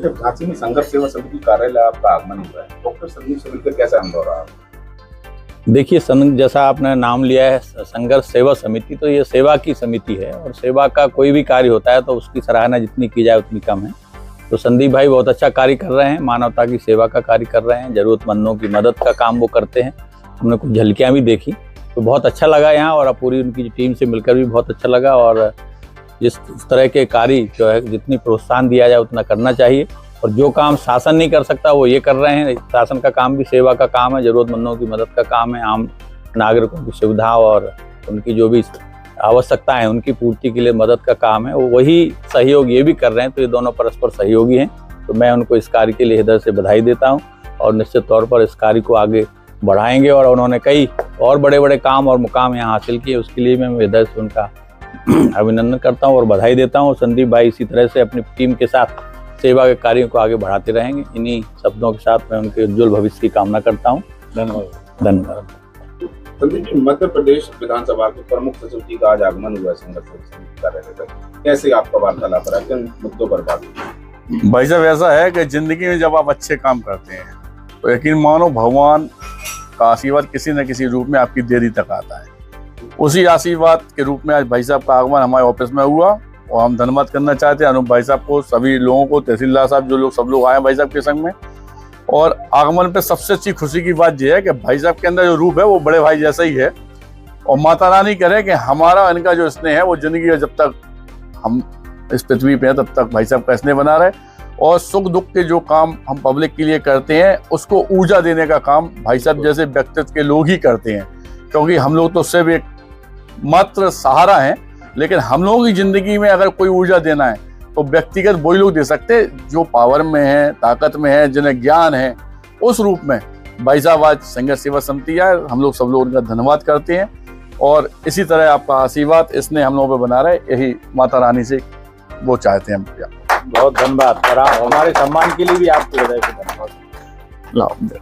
झांसी में संघर्ष सेवा समिति कार्यालय आपका आगमन हुआ है, डॉक्टर संदीप से मिलकर कैसा अनुभव रहा? देखिए, जैसा आपने नाम लिया है संघर्ष सेवा समिति, तो ये सेवा की समिति है और सेवा का कोई भी कार्य होता है तो उसकी सराहना जितनी की जाए उतनी कम है। तो संदीप भाई बहुत अच्छा कार्य कर रहे हैं, मानवता की सेवा का कार्य कर रहे हैं, जरूरतमंदों की मदद का काम वो करते हैं। हमने कुछ झलकियाँ भी देखी तो बहुत अच्छा लगा यहाँ, और पूरी उनकी टीम से मिलकर भी बहुत अच्छा लगा। और जिस तरह के कार्य जो है जितनी प्रोत्साहन दिया जाए उतना करना चाहिए, और जो काम शासन नहीं कर सकता वो ये कर रहे हैं। शासन का काम भी सेवा का काम है, जरूरतमंदों की मदद का काम है, आम नागरिकों की सुविधा और उनकी जो भी आवश्यकता है उनकी पूर्ति के लिए मदद का काम है, वो वही सहयोग ये भी कर रहे हैं। तो ये दोनों परस्पर सहयोगी हैं, तो मैं उनको इस कार्य के लिए हृदय से बधाई देता हूँ और निश्चित तौर पर इस कार्य को आगे बढ़ाएंगे। और उन्होंने कई और बड़े बड़े काम और मुकाम यहाँ हासिल किए, उसके लिए मैं हृदय से उनका अभिनंदन करता हूँ और बधाई देता हूँ। संदीप भाई इसी तरह से अपनी टीम के साथ सेवा के कार्यों को आगे बढ़ाते रहेंगे। इन्हीं शब्दों के साथ मैं उनके उज्जवल भविष्य की कामना करता हूँ। धन्यवाद। संदीप जी, मध्य प्रदेश विधानसभा के प्रमुख सचिव जी का आज आगमन हुआ है संघर्ष समिति कार्यालय पर, कैसे आपका वार्तालाप रहा, किन मुद्दों पर बात हुई? भाई साहब, ऐसा है कि जिंदगी में जब आप अच्छे काम करते हैं तो यकीन मानो भगवान का आशीर्वाद किसी न किसी रूप में आपकी देरी तक आता है। उसी आशीर्वाद के रूप में आज भाई साहब का आगमन हमारे ऑफिस में हुआ और हम धन्यवाद करना चाहते हैं अनूप भाई साहब को, सभी लोगों को, तहसीलदार साहब, जो लोग सब लोग आए भाई साहब के संग में। और आगमन पे सबसे अच्छी खुशी की बात यह है कि भाई साहब के अंदर जो रूप है वो बड़े भाई जैसा ही है, और माता रानी करे कि हमारा इनका जो स्नेह है वो जिंदगी जब तक हम इस पृथ्वी पे हैं तब तक भाई साहब का स्नेह बना रहे, और सुख दुख के जो काम हम पब्लिक के लिए करते हैं उसको ऊर्जा देने का काम भाई साहब जैसे व्यक्तित्व के लोग ही करते हैं। क्योंकि हम लोग तो सिर्फ एक मात्र सहारा हैं, लेकिन हम लोगों की जिंदगी में अगर कोई ऊर्जा देना है तो व्यक्तिगत वही लोग दे सकते हैं जो पावर में है, ताकत में है, जिन्हें ज्ञान है। उस रूप में भाई साहब आज संघर्ष सेवा समिति आए, हम लोग सब लोग उनका धन्यवाद करते हैं, और इसी तरह आपका आशीर्वाद इसने हम लोगों पे बना रहे, यही माता रानी से वो चाहते हैं हम। बहुत धन्यवाद, और हमारे सम्मान के लिए भी आपको हृदय से धन्यवाद।